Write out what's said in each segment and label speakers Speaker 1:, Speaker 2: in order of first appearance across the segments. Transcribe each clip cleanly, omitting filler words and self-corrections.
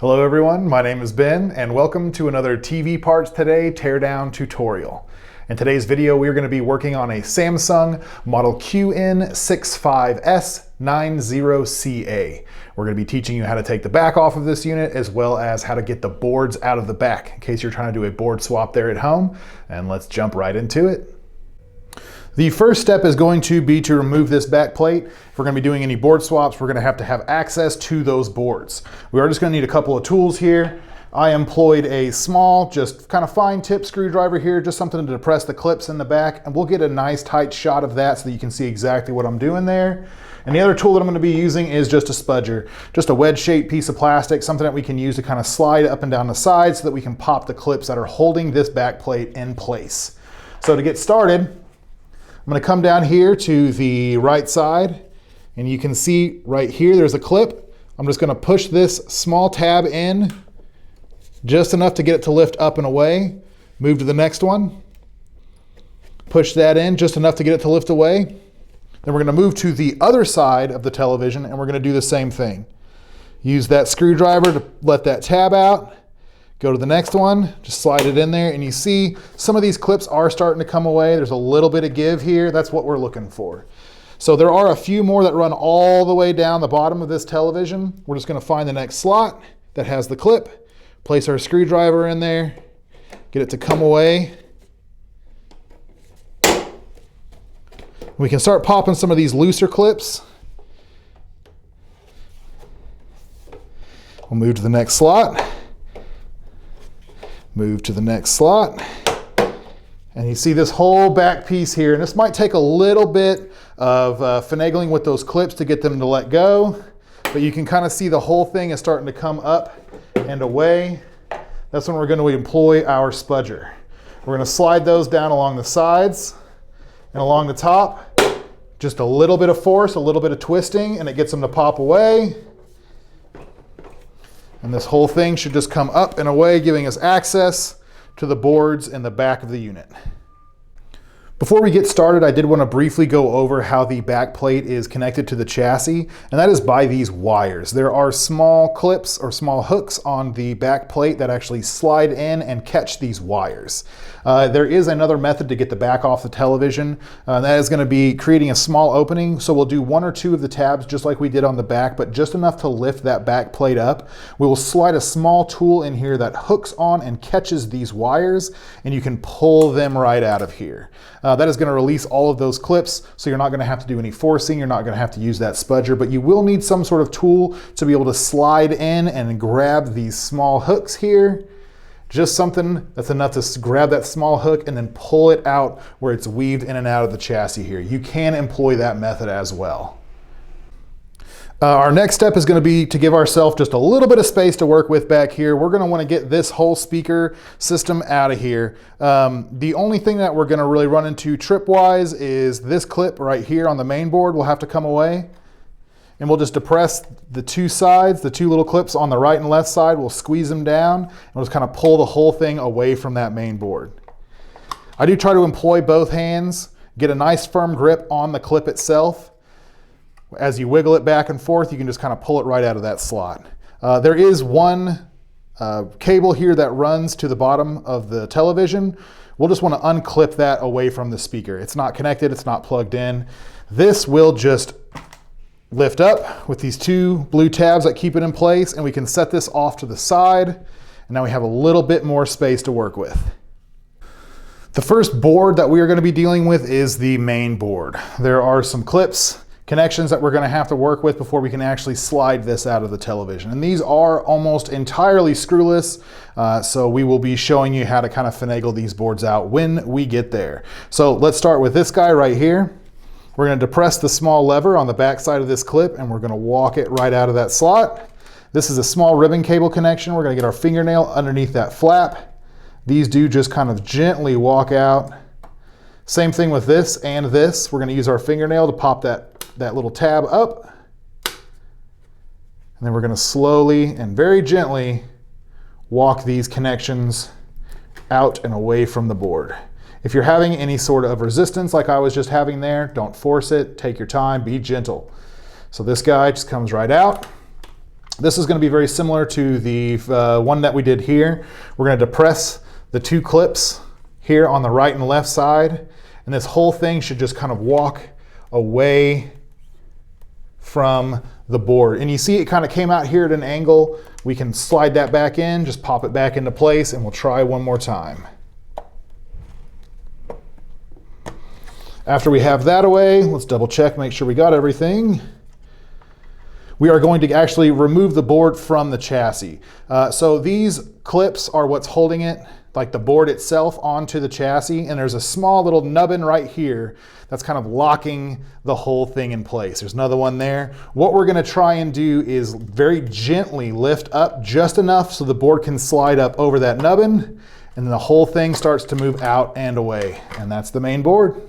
Speaker 1: Hello everyone, my name is Ben and welcome to another TV Parts Today teardown tutorial. In today's video we're going to be working on a Samsung model QN65S90CA. We're going to be teaching you how to take the back off of this unit as well as how to get the boards out of the back in case you're trying to do a board swap there at home, and let's jump right into it. The first step is going to be to remove this back plate. If we're going to be doing any board swaps, we're going to have access to those boards. We are just going to need a couple of tools here. I employed a small, just kind of fine tip screwdriver here, just something to depress the clips in the back, and we'll get a nice tight shot of that so that you can see exactly what I'm doing there. And the other tool that I'm going to be using is just a spudger, just a wedge-shaped piece of plastic, something that we can use to kind of slide up and down the sides so that we can pop the clips that are holding this back plate in place. So to get started, I'm going to come down here to the right side, and you can see right here there's a clip. I'm just going to push this small tab in just enough to get it to lift up and away. Move to the next one. Push that in just enough to get it to lift away. Then we're going to move to the other side of the television, and we're going to do the same thing. Use that screwdriver to let that tab out. Go to the next one, just slide it in there, and you see some of these clips are starting to come away. There's a little bit of give here. That's what we're looking for. So there are a few more that run all the way down the bottom of this television. We're just going to find the next slot that has the clip, place our screwdriver in there, get it to come away. We can start popping some of these looser clips. We'll move to the next slot. Move to the next slot, and you see this whole back piece here, and this might take a little bit of finagling with those clips to get them to let go, but you can kind of see the whole thing is starting to come up and away. That's when we're going to employ our spudger. We're going to slide those down along the sides and along the top. Just a little bit of force, a little bit of twisting, and it gets them to pop away. And this whole thing should just come up and away, giving us access to the boards in the back of the unit. Before we get started, I did want to briefly go over how the back plate is connected to the chassis, and that is by these wires. There are small clips or small hooks on the back plate that actually slide in and catch these wires. There is another method to get the back off the television. That is going to be creating a small opening. So we'll do one or two of the tabs just like we did on the back, but just enough to lift that back plate up. We will slide a small tool in here that hooks on and catches these wires, and you can pull them right out of here. That is going to release all of those clips, so you're not going to have to do any forcing, you're not going to have to use that spudger, but you will need some sort of tool to be able to slide in and grab these small hooks here. Just something that's enough to grab that small hook and then pull it out where it's weaved in and out of the chassis here. You can employ that method as well. Our next step is going to be to give ourselves just a little bit of space to work with back here. We're going to want to get this whole speaker system out of here. The only thing that we're going to really run into trip-wise is this clip right here on the main board will have to come away. And we'll just depress the two sides, the two little clips on the right and left side. We'll squeeze them down, and we'll just kind of pull the whole thing away from that main board. I do try to employ both hands, get a nice firm grip on the clip itself. As you wiggle it back and forth, you can just kind of pull it right out of that slot. There is one cable here that runs to the bottom of the television. We'll just want to unclip that away from the speaker. It's not connected, it's not plugged in. This will just lift up with these two blue tabs that keep it in place, and we can set this off to the side, and now we have a little bit more space to work with. The first board that we are going to be dealing with is the main board. There are some clips, connections that we're going to have to work with before we can actually slide this out of the television. And these are almost entirely screwless, so we will be showing you how to kind of finagle these boards out when we get there. So let's start with this guy right here. We're going to depress the small lever on the back side of this clip, and we're going to walk it right out of that slot. This is a small ribbon cable connection. We're going to get our fingernail underneath that flap. These do just kind of gently walk out. Same thing with this and this. We're going to use our fingernail to pop that little tab up. And then we're going to slowly and very gently walk these connections out and away from the board. If you're having any sort of resistance like I was just having there, don't force it, take your time, be gentle. So this guy just comes right out. This is going to be very similar to the one that we did here. We're going to depress the two clips here on the right and left side, and this whole thing should just kind of walk away from the board. And you see it kind of came out here at an angle. We can slide that back in, just pop it back into place, and we'll try one more time. After we have that away, let's double check, make sure we got everything. We are going to actually remove the board from the chassis. So these clips are what's holding it, like the board itself, onto the chassis, and there's a small little nubbin right here that's kind of locking the whole thing in place. There's another one there. What we're gonna try and do is very gently lift up just enough so the board can slide up over that nubbin, and then the whole thing starts to move out and away, and that's the main board.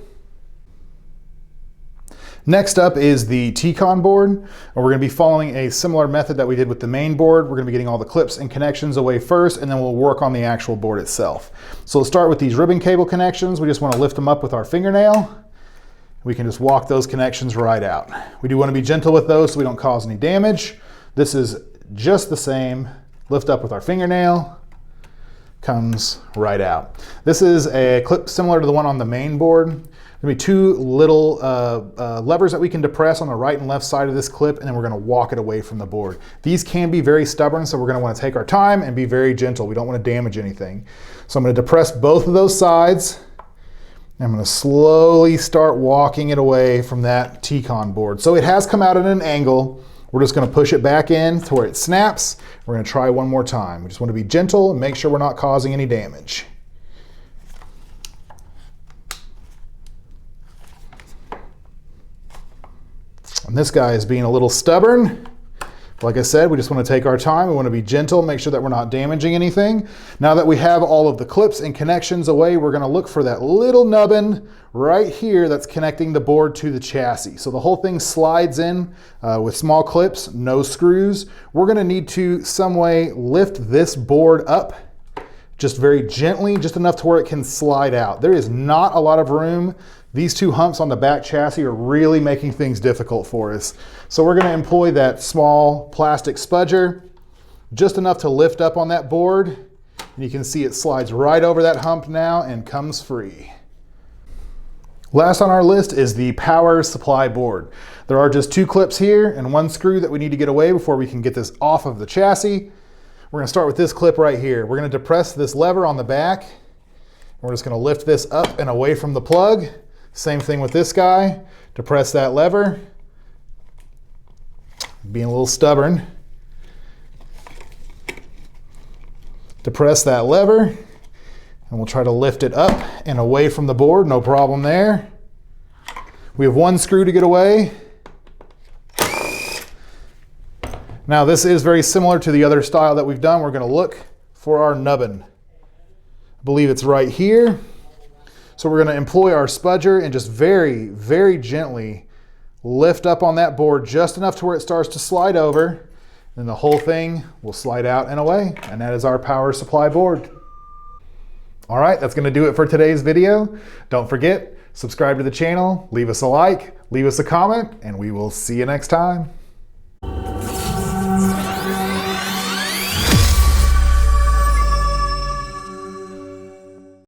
Speaker 1: Next up is the T-Con board, and we're going to be following a similar method that we did with the main board. We're going to be getting all the clips and connections away first, and then we'll work on the actual board itself. So let's start with these ribbon cable connections. We just want to lift them up with our fingernail. We can just walk those connections right out. We do want to be gentle with those so we don't cause any damage. This is just the same. Lift up with our fingernail, comes right out. This is a clip similar to the one on the main board. There'll be two little levers that we can depress on the right and left side of this clip, and then we're going to walk it away from the board. These can be very stubborn, so we're going to want to take our time and be very gentle. We don't want to damage anything. So I'm going to depress both of those sides, and I'm going to slowly start walking it away from that T-Con board. So it has come out at an angle. We're just going to push it back in to where it snaps. We're going to try one more time. We just want to be gentle and make sure we're not causing any damage. And this guy is being a little stubborn. Like I said, we just want to take our time. We want to be gentle, make sure that we're not damaging anything. Now that we have all of the clips and connections away, we're going to look for that little nubbin right here that's connecting the board to the chassis. So the whole thing slides in with small clips, no screws. We're going to need to some way lift this board up just very gently, just enough to where it can slide out. There is not a lot of room. These two humps on the back chassis are really making things difficult for us. So we're going to employ that small plastic spudger, just enough to lift up on that board. And you can see it slides right over that hump now and comes free. Last on our list is the power supply board. There are just two clips here and one screw that we need to get away before we can get this off of the chassis. We're going to start with this clip right here. We're going to depress this lever on the back. We're just going to lift this up and away from the plug. Same thing with this guy. Depress that lever. Being a little stubborn. Depress that lever, and we'll try to lift it up and away from the board. No problem there. We have one screw to get away. Now this is very similar to the other style that we've done. We're going to look for our nubbin. I believe it's right here. So we're going to employ our spudger and just very, very gently lift up on that board just enough to where it starts to slide over. And the whole thing will slide out and away. And that is our power supply board. All right, that's going to do it for today's video. Don't forget, subscribe to the channel, leave us a like, leave us a comment, and we will see you next time.